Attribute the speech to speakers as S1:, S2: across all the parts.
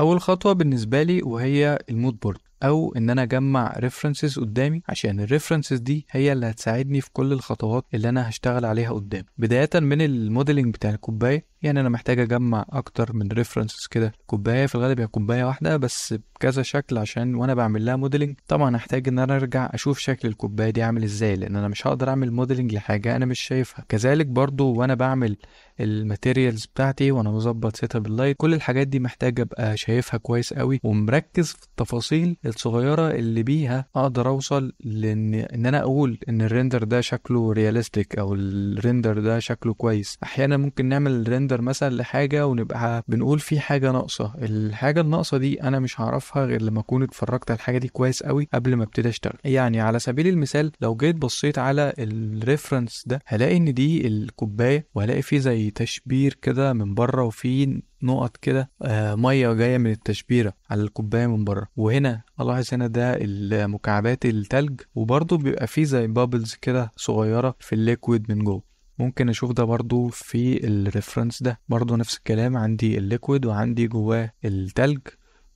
S1: اول خطوه بالنسبه لي وهي المود بورد، او ان انا اجمع ريفرنسز قدامي، عشان الريفرنسز دي هي اللي هتساعدني في كل الخطوات اللي انا هشتغل عليها قدام. بدايه من الموديلنج بتاع الكوبايه، يعني انا محتاج اجمع اكتر من ريفرنسز كده. كوبايه في الغالب هي كوبايه واحده بس بكذا شكل، عشان وانا بعمل لها موديلنج طبعا هحتاج ان انا ارجع اشوف شكل الكوبايه دي عامل ازاي، لان انا مش هقدر اعمل موديلنج لحاجه انا مش شايفها. كذلك برضو وانا بعمل الماتيريالز بتاعتي وانا مظبط سيت اب اللايت، كل الحاجات دي محتاج ابقى شايفها كويس قوي ومركز في التفاصيل الصغيره اللي بيها اقدر اوصل ان انا اقول ان الريندر ده شكله رياليستيك او الريندر ده شكله كويس. احيانا ممكن نعمل ريندر مثلا لحاجه ونبقى بنقول في حاجه ناقصه، الحاجه الناقصه دي انا مش هعرفها غير لما اكون اتفرجت على الحاجه دي كويس قوي قبل ما ابتدي اشتغل. يعني على سبيل المثال لو جيت بصيت على الريفرنس ده هلاقي ان دي الكوبايه، وهلاقي فيه زي تشبير كده من بره، وفي نقط كده ميه جايه من التشبيره على الكوبايه من بره. وهنا الاحظ هنا ده مكعبات التلج، وبرضه بيبقى فيه زي بابلز كده صغيره في الليكويد من جوه. ممكن اشوف ده برضو في الريفرنس ده، برضو نفس الكلام، عندي الليكويد وعندي جواه التلج،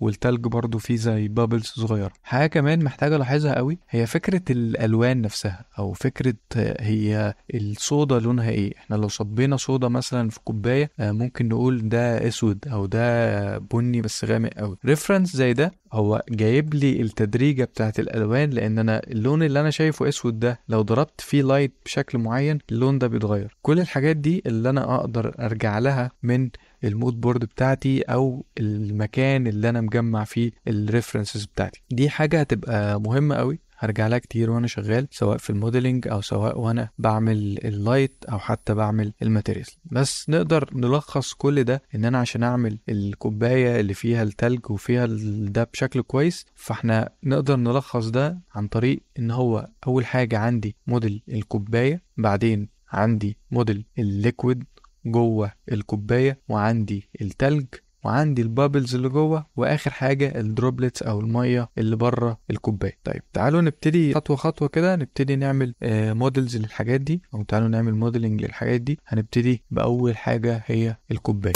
S1: والتلج برضو فيه زي بابلز صغيرة. حاجة كمان محتاجة الاحظها قوي هي فكرة الالوان نفسها، او فكرة هي الصودا لونها ايه. احنا لو صبينا صودا مثلا في كوباية ممكن نقول ده اسود او ده بني بس غامق قوي. ريفرنس زي ده هو جايب لي التدريجة بتاعت الالوان، لان انا اللون اللي انا شايفه اسود ده لو ضربت فيه لايت بشكل معين اللون ده بيتغير. كل الحاجات دي اللي انا اقدر ارجع لها من المود بورد بتاعتي او المكان اللي انا مجمع فيه الريفرنسز بتاعتي. دي حاجة هتبقى مهمة قوي، هرجع لها كتير وانا شغال، سواء في الموديلنج او سواء وانا بعمل اللايت او حتى بعمل الماتيريال. بس نقدر نلخص كل ده ان انا عشان اعمل الكوباية اللي فيها التلج وفيها ده بشكل كويس، فاحنا نقدر نلخص ده عن طريق ان هو اول حاجة عندي موديل الكوباية، بعدين عندي موديل الليكويد جوه الكوباية، وعندي التلج، وعندي البابلز اللي جوه، واخر حاجه الدروبلتس او الميه اللي بره الكوبايه. طيب تعالوا نبتدي خطوه خطوه كده، نبتدي نعمل موديلز للحاجات دي، او تعالوا نعمل موديلنج للحاجات دي. هنبتدي باول حاجه هي الكوبايه.